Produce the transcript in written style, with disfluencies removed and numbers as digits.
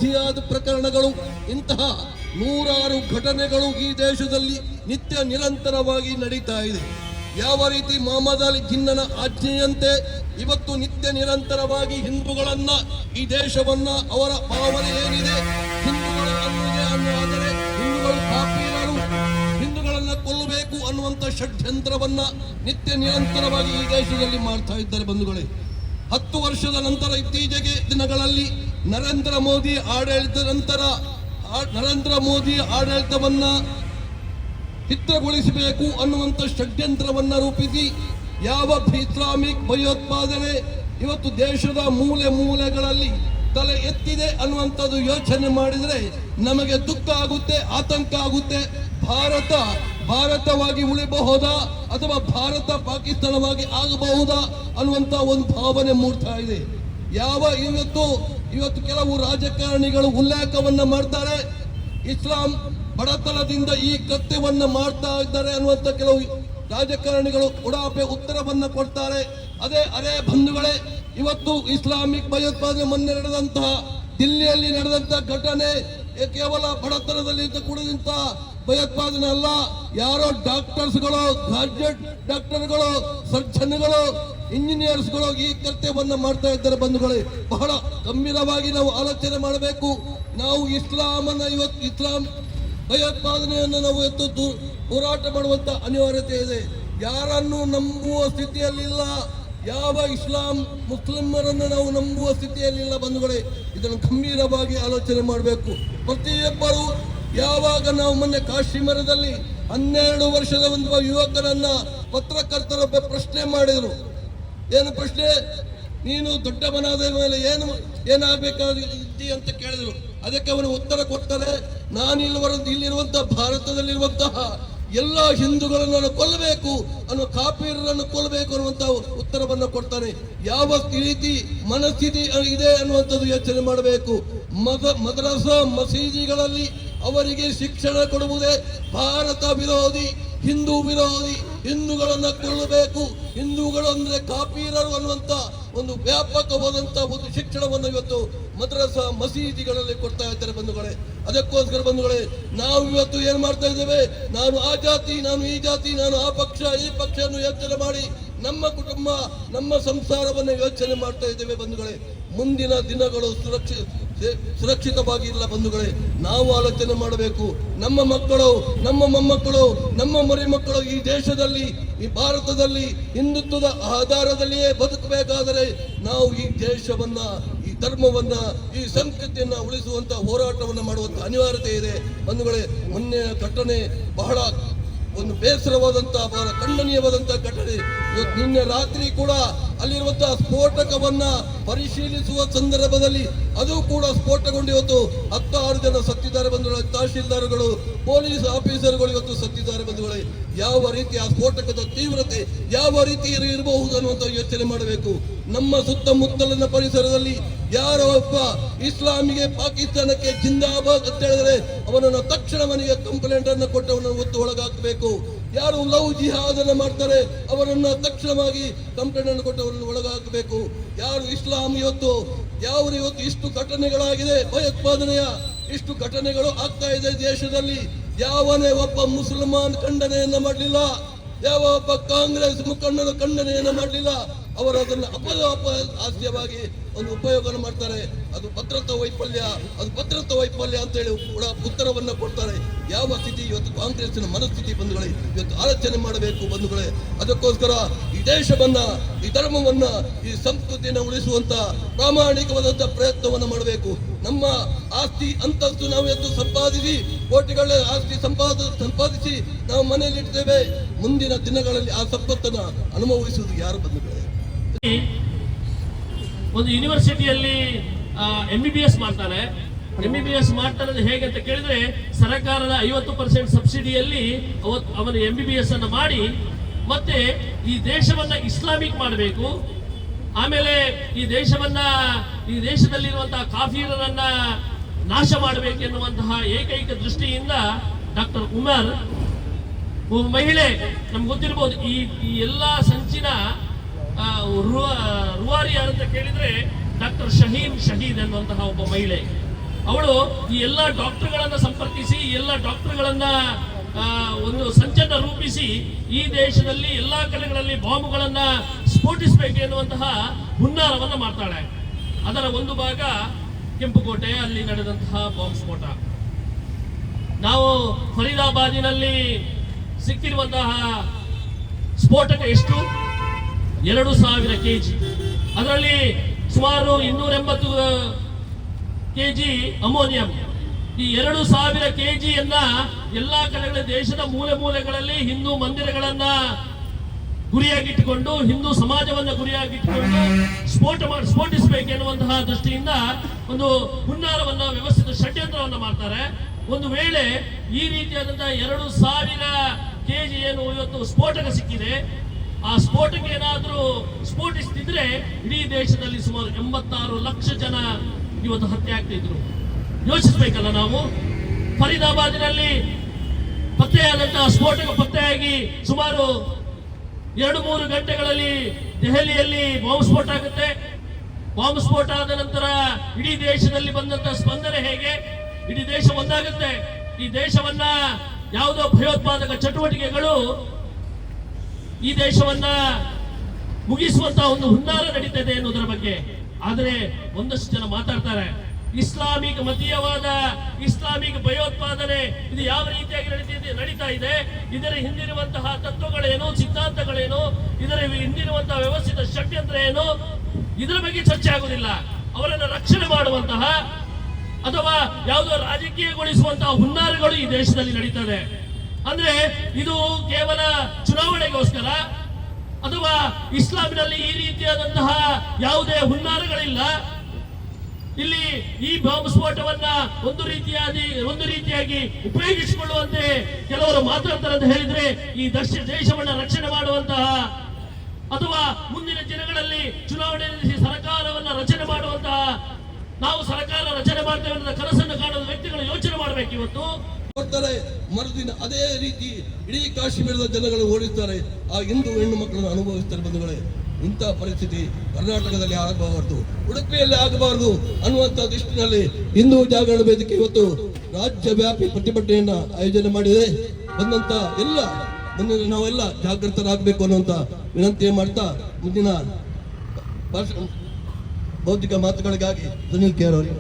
ಜಿಹಾದ್ ಪ್ರಕರಣಗಳು ಇಂತಹ ನೂರಾರು ಘಟನೆಗಳು ಈ ದೇಶದಲ್ಲಿ ನಿತ್ಯ ನಿರಂತರವಾಗಿ ನಡೀತಾ ಇದೆ. ಯಾವ ರೀತಿ ಮೊಹಮ್ಮದ್ ಅಲಿ ಜಿನ್ನನ ಆಜ್ಞೆಯಂತೆ ಇವತ್ತು ನಿತ್ಯ ನಿರಂತರವಾಗಿ ಹಿಂದೂಗಳನ್ನ ಈ ದೇಶವನ್ನ ಅವರ ಭಾವನೆ ಏನಿದೆ ಹಿಂದೂಗಳು ಅನ್ನುವುದೇ ಅನ್ನುವುದಾದರೆ ಹಿಂದೂಗಳು ಕಾಪೀರರು, ಹಿಂದೂಗಳನ್ನ ಕೊಲ್ಲಬೇಕು ಅನ್ನುವಂಥ ಷಡ್ಯಂತ್ರವನ್ನ ನಿತ್ಯ ನಿರಂತರವಾಗಿ ಈ ದೇಶದಲ್ಲಿ ಮಾಡ್ತಾ ಇದ್ದಾರೆ ಬಂಧುಗಳೇ. 10 ವರ್ಷದ ನಂತರ ಇತ್ತೀಚೆಗೆ ದಿನಗಳಲ್ಲಿ ನರೇಂದ್ರ ಮೋದಿ ಆಡಳಿತವನ್ನ ಚಿತ್ರಗೊಳಿಸಬೇಕು ಅನ್ನುವಂಥ ಷಡ್ಯಂತ್ರವನ್ನ ರೂಪಿಸಿ ಯಾವ ಇಸ್ಲಾಮಿಕ್ ಭಯೋತ್ಪಾದನೆ ಇವತ್ತು ದೇಶದ ಮೂಲೆ ಮೂಲೆಗಳಲ್ಲಿ ತಲೆ ಎತ್ತಿದೆ ಅನ್ನುವಂಥದ್ದು ಯೋಚನೆ ಮಾಡಿದರೆ ನಮಗೆ ದುಃಖ ಆಗುತ್ತೆ, ಆತಂಕ ಆಗುತ್ತೆ. ಭಾರತವಾಗಿ ಉಳಿಬಹುದಾ ಅಥವಾ ಭಾರತ ಪಾಕಿಸ್ತಾನವಾಗಿ ಆಗಬಹುದಾ ಅನ್ನುವಂಥ ಒಂದು ಭಾವನೆ ಮೂಡ್ತಾ ಇದೆ. ಇವತ್ತು ಕೆಲವು ರಾಜಕಾರಣಿಗಳು ಉಲ್ಲೇಖವನ್ನ ಮಾಡ್ತಾರೆ, ಇಸ್ಲಾಂ ಬಡತನದಿಂದ ಈ ಕೃತ್ಯವನ್ನ ಮಾಡ್ತಾ ಇದ್ದಾರೆ ಅನ್ನುವಂಥ ಕೆಲವು ರಾಜಕಾರಣಿಗಳು ಉಡಾಪೆ ಉತ್ತರವನ್ನ ಕೊಡ್ತಾರೆ. ಅದೇ ಬಂಧುಗಳೇ, ಇವತ್ತು ಇಸ್ಲಾಮಿಕ್ ಭಯೋತ್ಪಾದನೆ ಮೊನ್ನೆ ನಡೆದಂತಹ ದಿಲ್ಲಿಯಲ್ಲಿ ನಡೆದಂತಹ ಘಟನೆ ಕೇವಲ ಬಡತನದಲ್ಲಿ ಕೂಡಿದಂತಹ ಭಯೋತ್ಪಾದನೆ ಅಲ್ಲ. ಯಾರೋ ಡಾಕ್ಟರ್ಸ್ಗಳು, ಗ್ರಾಜ್ಯುಯೇಟ್ ಡಾಕ್ಟರ್ಗಳು, ಸರ್ಜನ್ಗಳು, ಇಂಜಿನಿಯರ್ಸ್ಗಳು ಈ ಕೃತ್ಯವನ್ನ ಮಾಡ್ತಾ ಇದ್ದಾರೆ ಬಂಧುಗಳೇ. ಬಹಳ ಗಂಭೀರವಾಗಿ ನಾವು ಆಲೋಚನೆ ಮಾಡಬೇಕು. ನಾವು ಇಸ್ಲಾಂ ಭಯೋತ್ಪಾದನೆಯನ್ನು ನಾವು ಹೋರಾಟ ಮಾಡುವಂತ ಅನಿವಾರ್ಯತೆ ಇದೆ. ಯಾರನ್ನು ನಂಬುವ ಸ್ಥಿತಿಯಲ್ಲಿಲ್ಲ, ಯಾವ ಇಸ್ಲಾಂ ಮುಸ್ಲಿಮರನ್ನು ನಾವು ನಂಬುವ ಸ್ಥಿತಿಯಲ್ಲಿಲ್ಲ ಬಂಧುಗಳೇ. ಇದನ್ನು ಗಂಭೀರವಾಗಿ ಆಲೋಚನೆ ಮಾಡಬೇಕು ಪ್ರತಿಯೊಬ್ಬರು. ಯಾವಾಗ ನಾವು ಮೊನ್ನೆ ಕಾಶ್ಮೀರದಲ್ಲಿ 12 ವರ್ಷದ ಒಂದು ಯುವಕರನ್ನ ಪತ್ರಕರ್ತರೊಬ್ಬ ಪ್ರಶ್ನೆ ಮಾಡಿದರು. ಏನು ಪ್ರಶ್ನೆ? ನೀನು ದೊಡ್ಡವನಾದ ಮೇಲೆ ಏನಾಗಬೇಕಾಗಿ ಅಂತ ಕೇಳಿದ್ರು. ಅದಕ್ಕೆ ಅವನು ಉತ್ತರ ಕೊಡ್ತಾರೆ, ಇಲ್ಲಿರುವಂತಹ ಭಾರತದಲ್ಲಿರುವಂತಹ ಎಲ್ಲ ಹಿಂದೂಗಳನ್ನು ಕೊಲ್ಲಬೇಕು ಅನ್ನೋ ಕಾಪೀರರನ್ನು ಕೊಲ್ಲಬೇಕು ಅನ್ನುವಂತ ಉತ್ತರವನ್ನು ಕೊಡ್ತಾನೆ. ಯಾವ ರೀತಿ ಮನಸ್ಥಿತಿ ಇದೆ ಅನ್ನುವಂಥದ್ದು ಯೋಚನೆ ಮಾಡಬೇಕು. ಮದ್ರಸಾ ಮಸೀದಿಗಳಲ್ಲಿ ಅವರಿಗೆ ಶಿಕ್ಷಣ ಕೊಡುವುದೇ ಭಾರತ ವಿರೋಧಿ, ಹಿಂದೂ ವಿರೋಧಿ, ಹಿಂದೂಗಳನ್ನ ಕೊಲ್ಲಬೇಕು, ಹಿಂದೂಗಳು ಅಂದ್ರೆ ಕಾಪೀರರು ಅನ್ನುವಂತ ಒಂದು ವ್ಯಾಪಕವಾದಂತ ಒಂದು ಶಿಕ್ಷಣವನ್ನು ಇವತ್ತು ಮದ್ರಸಾ ಮಸೀದಿಗಳಲ್ಲಿ ಕೊಡ್ತಾ ಇದ್ದಾರೆ ಬಂಧುಗಳೇ. ಅದಕ್ಕೋಸ್ಕರ ಬಂಧುಗಳೇ, ನಾವು ಇವತ್ತು ಏನ್ ಮಾಡ್ತಾ ಇದ್ದೇವೆ? ನಾನು ಆ ಜಾತಿ, ನಾನು ಈ ಜಾತಿ, ನಾನು ಆ ಪಕ್ಷ, ಈ ಪಕ್ಷವನ್ನು ಯೋಚನೆ ಮಾಡಿ ನಮ್ಮ ಕುಟುಂಬ, ನಮ್ಮ ಸಂಸಾರವನ್ನು ಯೋಚನೆ ಮಾಡ್ತಾ ಇದ್ದೇವೆ ಬಂಧುಗಳೇ. ಮುಂದಿನ ದಿನಗಳು ಸುರಕ್ಷಿತವಾಗಿ ಇಲ್ಲ ಬಂಧುಗಳೇ. ನಾವು ಆಲೋಚನೆ ಮಾಡಬೇಕು. ನಮ್ಮ ಮಕ್ಕಳು, ನಮ್ಮ ಮೊಮ್ಮಕ್ಕಳು, ನಮ್ಮ ಮರಿ ಮಕ್ಕಳು ಈ ದೇಶದಲ್ಲಿ, ಈ ಭಾರತದಲ್ಲಿ ಹಿಂದುತ್ವದ ಆಧಾರದಲ್ಲಿಯೇ ಬದುಕಬೇಕಾದರೆ ನಾವು ಈ ದೇಶವನ್ನ, ಈ ಧರ್ಮವನ್ನ, ಈ ಸಂಸ್ಕೃತಿಯನ್ನ ಉಳಿಸುವಂತ ಹೋರಾಟವನ್ನು ಮಾಡುವಂತ ಅನಿವಾರ್ಯತೆ ಇದೆ ಬಂಧುಗಳೇ. ಮೊನ್ನೆ ಘಟನೆ ಬಹಳ ಒಂದು ಬೇಸರವಾದಂತಹ, ಬಹಳ ಖಂಡನೀಯವಾದಂತಹ ಘಟನೆ. ಇವತ್ತು ನಿನ್ನೆ ರಾತ್ರಿ ಕೂಡ ಅಲ್ಲಿರುವಂತಹ ಸ್ಫೋಟಕವನ್ನ ಪರಿಶೀಲಿಸುವ ಸಂದರ್ಭದಲ್ಲಿ ಅದು ಕೂಡ ಸ್ಫೋಟಗೊಂಡು ಇವತ್ತು 16 ಜನ ಸತ್ತಿದ್ದಾರೆ ಬಂಧುಗಳೇ. ತಹಶೀಲ್ದಾರ್ಗಳು, ಪೊಲೀಸ್ ಆಫೀಸರ್ಗಳು ಇವತ್ತು ಸತ್ತಿದ್ದಾರೆ ಬಂಧುಗಳೇ. ಯಾವ ರೀತಿ ಆ ಸ್ಫೋಟಕದ ತೀವ್ರತೆ ಯಾವ ರೀತಿ ಇರಬಹುದು ಅನ್ನುವಂಥ ಯೋಚನೆ ಮಾಡಬೇಕು. ನಮ್ಮ ಸುತ್ತಮುತ್ತಲಿನ ಪರಿಸರದಲ್ಲಿ ಯಾರೋ ಒಬ್ಬ ಇಸ್ಲಾಮಿಗೆ, ಪಾಕಿಸ್ತಾನಕ್ಕೆ ಜಿಂದಾಬಾದ್ ಅಂತ ಹೇಳಿದ್ರೆ ಅವನನ್ನು ತಕ್ಷಣ ಮನೆಗೆ ಕಂಪ್ಲೇಂಟ್ ಅನ್ನು ಕೊಟ್ಟು ಅವನನ್ನು ಒತ್ತು ಒಳಗಾಕಬೇಕು. ಯಾರು ಲವ್ ಜಿಹಾದ್ ಅನ್ನು ಮಾಡ್ತಾರೆ ಅವರನ್ನ ತಕ್ಷಣವಾಗಿ ಕಂಪ್ಲೇಂಟ್ ಅನ್ನು ಕೊಟ್ಟು ಅವರನ್ನು ಒಳಗಾಕಬೇಕು. ಯಾರು ಇಸ್ಲಾಂ ಇವತ್ತು ಇಷ್ಟು ಘಟನೆಗಳಾಗಿದೆ, ಭಯೋತ್ಪಾದನೆಯ ಇಷ್ಟು ಘಟನೆಗಳು ಆಗ್ತಾ ಇದೆ ದೇಶದಲ್ಲಿ. ಯಾವನೇ ಒಬ್ಬ ಮುಸಲ್ಮಾನ್ ಖಂಡನೆಯನ್ನ ಮಾಡಲಿಲ್ಲ, ಯಾವ ಒಬ್ಬ ಕಾಂಗ್ರೆಸ್ ಮುಖಂಡನ ಖಂಡನೆಯನ್ನ ಮಾಡಲಿಲ್ಲ. ಅವರು ಅದನ್ನು ಅಪಹಾಸ್ಯವಾಗಿ ಒಂದು ಉಪಯೋಗ ಮಾಡ್ತಾರೆ. ಅದು ಭದ್ರತಾ ವೈಫಲ್ಯ ಅಂತೇಳಿ ಕೂಡ ಉತ್ತರವನ್ನ ಕೊಡ್ತಾರೆ. ಯಾವ ಸ್ಥಿತಿ ಇವತ್ತು ಕಾಂಗ್ರೆಸ್ಸಿನ ಮನಸ್ಥಿತಿ ಬಂಧುಗಳೇ, ಇವತ್ತು ಆಲೋಚನೆ ಮಾಡಬೇಕು ಬಂಧುಗಳೇ. ಅದಕ್ಕೋಸ್ಕರ ಈ ದೇಶವನ್ನ, ಈ ಧರ್ಮವನ್ನ, ಈ ಸಂಸ್ಕೃತಿಯನ್ನು ಉಳಿಸುವಂತ ಪ್ರಾಮಾಣಿಕವಾದಂತ ಪ್ರಯತ್ನವನ್ನು ಮಾಡಬೇಕು. ನಮ್ಮ ಆಸ್ತಿ ಅಂತಸ್ತು ನಾವು ಇವತ್ತು ಸಂಪಾದಿಸಿ, ಕೋಟಿಗಳ ಆಸ್ತಿ ಸಂಪಾದಿಸಿ ನಾವು ಮನೆಯಲ್ಲಿಡ್ತೇವೆ. ಮುಂದಿನ ದಿನಗಳಲ್ಲಿ ಆ ಸಂಪತ್ತನ್ನು ಅನುಭವಿಸುವುದು ಯಾರು ಬಂಧುಗಳೇ? ಒಂದು ಯೂನಿವರ್ಸಿಟಿಯಲ್ಲಿ MBBS ಮಾಡ್ತಾರೆ. MBBS ಮಾಡ್ತಾರೆ ಹೇಗೆ ಅಂತ ಕೇಳಿದ್ರೆ, ಸರ್ಕಾರದ 50% ಸಬ್ಸಿಡಿಯಲ್ಲಿ ಅವನು MBBS ಅನ್ನು ಮಾಡಿ ಮತ್ತೆ ಈ ದೇಶವನ್ನ ಇಸ್ಲಾಮಿಕ್ ಮಾಡಬೇಕು, ಆಮೇಲೆ ಈ ದೇಶದಲ್ಲಿರುವಂತಹ ಕಾಫೀರರನ್ನ ನಾಶ ಮಾಡಬೇಕೆನ್ನುವಂತಹ ಏಕೈಕ ದೃಷ್ಟಿಯಿಂದ ಡಾಕ್ಟರ್ ಉಮರ್, ಮಹಿಳೆ, ನಮ್ಗೆ ಗೊತ್ತಿರಬಹುದು ಈ ಎಲ್ಲಾ ಸಂಚಿನ ರೂವಾರಿ ಅಂತ ಕೇಳಿದ್ರೆ ಡಾಕ್ಟರ್ ಶಹೀದ್ ಅನ್ನುವಂತಹ ಒಬ್ಬ ಮಹಿಳೆ. ಅವಳು ಈ ಎಲ್ಲ ಡಾಕ್ಟರ್ಗಳನ್ನ ಸಂಪರ್ಕಿಸಿ ಎಲ್ಲ ಡಾಕ್ಟರ್ಗಳನ್ನ ಒಂದು ಸಂಚನ್ನ ರೂಪಿಸಿ ಈ ದೇಶದಲ್ಲಿ ಎಲ್ಲಾ ಕಡೆಗಳಲ್ಲಿ ಬಾಂಬ್ಗಳನ್ನ ಸ್ಫೋಟಿಸಬೇಕು ಎನ್ನುವಂತಹ ಹುನ್ನಾರವನ್ನ ಮಾಡ್ತಾಳೆ. ಅದರ ಒಂದು ಭಾಗ ಕೆಂಪುಕೋಟೆ, ಅಲ್ಲಿ ನಡೆದಂತಹ ಬಾಂಬ್ ಸ್ಫೋಟ. ನಾವು ಫರೀದಾಬಾದಿನಲ್ಲಿ ಸಿಕ್ಕಿರುವಂತಹ ಸ್ಫೋಟಕ ಎಷ್ಟು? 2000 kg. ಅದರಲ್ಲಿ ಸುಮಾರು 280 kg ಅಮೋನಿಯಂ. ಈ 2000 kgಯನ್ನ ಎಲ್ಲಾ ಕಡೆಗಳ ದೇಶದ ಮೂಲೆ ಮೂಲೆಗಳಲ್ಲಿ ಹಿಂದೂ ಮಂದಿರಗಳನ್ನ ಗುರಿಯಾಗಿಟ್ಟುಕೊಂಡು, ಹಿಂದೂ ಸಮಾಜವನ್ನ ಗುರಿಯಾಗಿಟ್ಟುಕೊಂಡು ಸ್ಫೋಟಿಸಬೇಕೆನ್ನುವಂತಹ ದೃಷ್ಟಿಯಿಂದ ಒಂದು ಹುನ್ನಾರವನ್ನ, ವ್ಯವಸ್ಥಿತ ಷಡ್ಯಂತ್ರವನ್ನ ಮಾಡ್ತಾರೆ. ಒಂದು ವೇಳೆ ಈ ರೀತಿಯಾದಂತಹ 2000 kg ಏನು ಇವತ್ತು ಸ್ಫೋಟಕ ಸಿಕ್ಕಿದೆ, ಆ ಸ್ಫೋಟಕ ಏನಾದ್ರೂ ಸ್ಫೋಟಿಸ್ತಿದ್ರೆ ಇಡೀ ದೇಶದಲ್ಲಿ ಸುಮಾರು 86 ಲಕ್ಷ ಜನ ಇವತ್ತು ಹತ್ಯೆ ಆಗ್ತಿದ್ರು. ಯೋಚಿಸಬೇಕಲ್ಲ ನಾವು. ಫರೀದಾಬಾದಿನಲ್ಲಿ ಪತ್ತೆಯಾದಂತಹ ಸ್ಫೋಟಕ ಪತ್ತೆಯಾಗಿ ಸುಮಾರು 2-3 ಗಂಟೆಗಳಲ್ಲಿ ದೆಹಲಿಯಲ್ಲಿ ಬಾಂಬ್ ಸ್ಫೋಟ ಆಗುತ್ತೆ. ಬಾಂಬ್ ಸ್ಫೋಟ ಆದ ನಂತರ ಇಡೀ ದೇಶದಲ್ಲಿ ಬಂದಂತಹ ಸ್ಪಂದನೆ ಹೇಗೆ? ಇಡೀ ದೇಶ ಒಂದಾಗುತ್ತೆ. ಈ ದೇಶವನ್ನ ಯಾವುದೋ ಭಯೋತ್ಪಾದಕ ಚಟುವಟಿಕೆಗಳು ಈ ದೇಶವನ್ನ ಮುಗಿಸುವಂತಹ ಒಂದು ಹುನ್ನಾರ ನಡೀತದೆ ಎನ್ನುವುದರ ಬಗ್ಗೆ. ಆದರೆ ಒಂದಷ್ಟು ಜನ ಮಾತಾಡ್ತಾರೆ, ಇಸ್ಲಾಮಿಕ್ ಮತೀಯವಾದ, ಇಸ್ಲಾಮಿಕ್ ಭಯೋತ್ಪಾದನೆ ಇದು ಯಾವ ರೀತಿಯಾಗಿ ನಡೀತಾ ಇದೆ, ಇದರ ಹಿಂದಿರುವಂತಹ ತತ್ವಗಳೇನು, ಸಿದ್ಧಾಂತಗಳೇನು, ಇದರ ಹಿಂದಿರುವಂತಹ ವ್ಯವಸ್ಥಿತ ಷಡ್ಯಂತ್ರ ಏನು, ಇದರ ಬಗ್ಗೆ ಚರ್ಚೆ ಆಗುವುದಿಲ್ಲ. ಅವರನ್ನು ರಕ್ಷಣೆ ಮಾಡುವಂತಹ ಅಥವಾ ಯಾವುದೋ ರಾಜಕೀಯಗೊಳಿಸುವಂತಹ ಹುನ್ನಾರಗಳು ಈ ದೇಶದಲ್ಲಿ ನಡೀತದೆ. ಅಂದ್ರೆ ಇದು ಕೇವಲ ಚುನಾವಣೆಗೋಸ್ಕರ ಅಥವಾ ಇಸ್ಲಾಮಿನಲ್ಲಿ ಈ ರೀತಿಯಾದಂತಹ ಯಾವುದೇ ಹುನ್ನಾರಗಳಿಲ್ಲ. ಇಲ್ಲಿ ಈ ಬಾಂಬ್ ಸ್ಫೋಟವನ್ನ ಒಂದು ರೀತಿಯಾಗಿ ಉಪಯೋಗಿಸಿಕೊಳ್ಳುವಂತೆ ಕೆಲವರು ಮಾತಾಡ್ತಾರೆ ಅಂತ ಹೇಳಿದ್ರೆ, ಈ ದೇಶವನ್ನ ರಕ್ಷಣೆ ಮಾಡುವಂತಹ ಅಥವಾ ಮುಂದಿನ ದಿನಗಳಲ್ಲಿ ಚುನಾವಣೆ ನಡೆಸಿ ಸರ್ಕಾರವನ್ನ ರಚನೆ ಮಾಡುವಂತಹ, ನಾವು ಸರ್ಕಾರ ರಚನೆ ಮಾಡ್ತೇವೆ ಅನ್ನೋ ಕನಸನ್ನು ಕಾಣುವ ವ್ಯಕ್ತಿಗಳು ಯೋಚನೆ ಮಾಡಬೇಕು. ಇವತ್ತು ನೋಡ್ತಾರೆ, ಮರುದಿನ ಅದೇ ರೀತಿ ಇಡೀ ಕಾಶ್ಮೀರದ ಜನಗಳು ಓಡಿಸ್ತಾರೆ, ಆ ಹಿಂದೂ ಹೆಣ್ಣು ಮಕ್ಕಳನ್ನು ಅನುಭವಿಸ್ತಾರೆ. ಬಂಧುಗಳೇ, ಇಂಥ ಪರಿಸ್ಥಿತಿ ಕರ್ನಾಟಕದಲ್ಲಿ ಆಗಬಾರದು, ಉಡುಪಿಯಲ್ಲಿ ಆಗಬಾರದು ಅನ್ನುವಂಥ ದೃಷ್ಟಿನಲ್ಲಿ ಹಿಂದೂ ಜಾಗರಣ ವೇದಿಕೆ ಇವತ್ತು ರಾಜ್ಯವ್ಯಾಪಿ ಪ್ರತಿಭಟನೆಯನ್ನ ಆಯೋಜನೆ ಮಾಡಿದೆ. ಬಂದಂತ ಮುಂದಿನ ನಾವೆಲ್ಲ ಜಾಗೃತರಾಗಬೇಕು ಅನ್ನುವಂಥ ವಿನಂತಿ ಮಾಡ್ತಾ ಮುಂದಿನ ಬೌದ್ಧಿಕ ಮಾತುಗಳಿಗಾಗಿ ಸುನಿಲ್ ಕೇರ್ ಅವರಿಗೆ